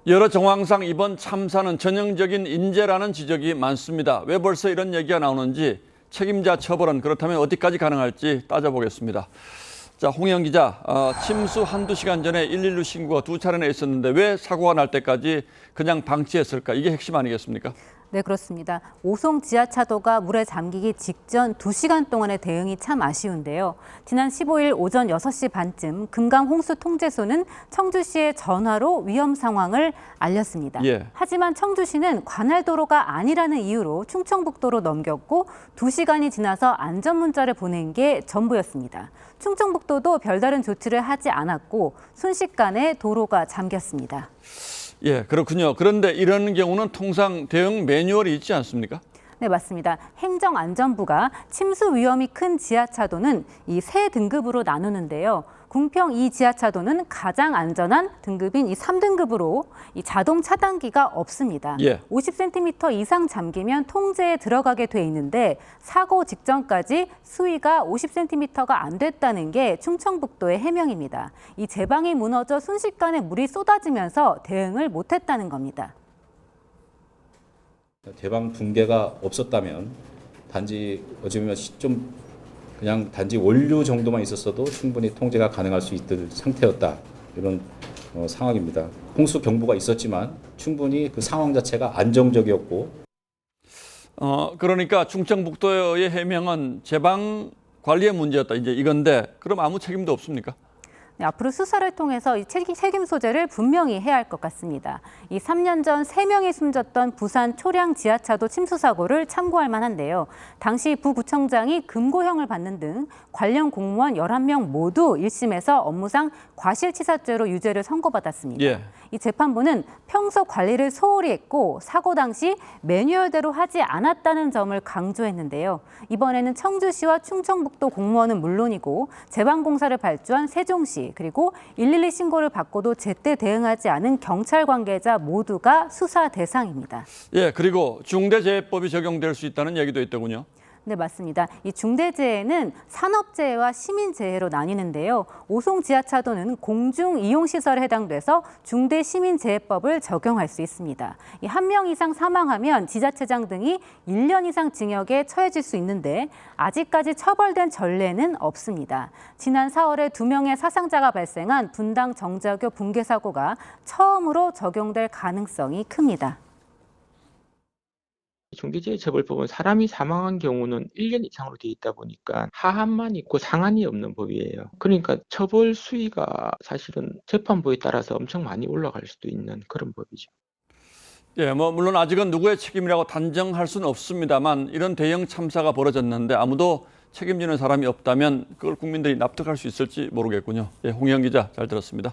여러 정황상 이번 참사는 전형적인 인재라는 지적이 많습니다. 왜 벌써 이런 얘기가 나오는지, 책임자 처벌은 그렇다면 어디까지 가능할지 따져보겠습니다. 자, 홍영 기자, 침수 한두 시간 전에 112 신고가 2차례나 있었는데 왜 사고가 날 때까지 그냥 방치했을까? 이게 핵심 아니겠습니까? 네, 그렇습니다. 오송 지하차도가 물에 잠기기 직전 2시간 동안의 대응이 참 아쉬운데요. 지난 15일 오전 6시 반쯤 금강 홍수 통제소는 청주시에 전화로 위험 상황을 알렸습니다. 예. 하지만 청주시는 관할도로가 아니라는 이유로 충청북도로 넘겼고 2시간이 지나서 안전 문자를 보낸 게 전부였습니다. 충청북도도 별다른 조치를 하지 않았고 순식간에 도로가 잠겼습니다. 예, 그렇군요. 그런데 이런 경우는 통상 대응 매뉴얼이 있지 않습니까? 네, 맞습니다. 행정안전부가 침수 위험이 큰 지하차도는 이 세 등급으로 나누는데요. 궁평 이 지하차도는 가장 안전한 등급인 이 3등급으로 이 자동 차단기가 없습니다. 예. 50cm 이상 잠기면 통제에 들어가게 돼 있는데 사고 직전까지 수위가 50cm가 안 됐다는 게 충청북도의 해명입니다. 이 제방이 무너져 순식간에 물이 쏟아지면서 대응을 못했다는 겁니다. 대방 붕괴가 없었다면 단지 어쩌면 좀 그냥 단지 원료 정도만 있었어도 충분히 통제가 가능할 수 있을 상태였다. 이런 상황입니다. 홍수 경보가 있었지만 충분히 그 상황 자체가 안정적이었고. 그러니까 충청북도의 해명은 제방 관리의 문제였다. 이제 이건데 그럼 아무 책임도 없습니까? 네, 앞으로 수사를 통해서 이 책임 소재를 분명히 해야 할 것 같습니다. 이 3년 전 3명이 숨졌던 부산 초량 지하차도 침수 사고를 참고할 만한데요. 당시 부구청장이 금고형을 받는 등 관련 공무원 11명 모두 1심에서 업무상 과실치사죄로 유죄를 선고받았습니다. 예. 이 재판부는 평소 관리를 소홀히 했고 사고 당시 매뉴얼대로 하지 않았다는 점을 강조했는데요. 이번에는 청주시와 충청북도 공무원은 물론이고 제방공사를 발주한 세종시 그리고 112 신고를 받고도 제때 대응하지 않은 경찰 관계자 모두가 수사 대상입니다. 예, 그리고 중대재해법이 적용될 수 있다는 얘기도 있더군요. 네, 맞습니다. 이 중대재해는 산업재해와 시민재해로 나뉘는데요. 오송 지하차도는 공중이용시설에 해당돼서 중대시민재해법을 적용할 수 있습니다. 이 1명 이상 사망하면 지자체장 등이 1년 이상 징역에 처해질 수 있는데 아직까지 처벌된 전례는 없습니다. 지난 4월에 2명의 사상자가 발생한 분당 정자교 붕괴 사고가 처음으로 적용될 가능성이 큽니다. 중대재해처벌법은 사람이 사망한 경우는 1년 이상으로 되어 있다 보니까 하한만 있고 상한이 없는 법이에요. 그러니까 처벌 수위가 사실은 재판부에 따라서 엄청 많이 올라갈 수도 있는 그런 법이죠. 예, 물론 아직은 누구의 책임이라고 단정할 수는 없습니다만 이런 대형 참사가 벌어졌는데 아무도 책임지는 사람이 없다면 그걸 국민들이 납득할 수 있을지 모르겠군요. 예, 홍영 기자 잘 들었습니다.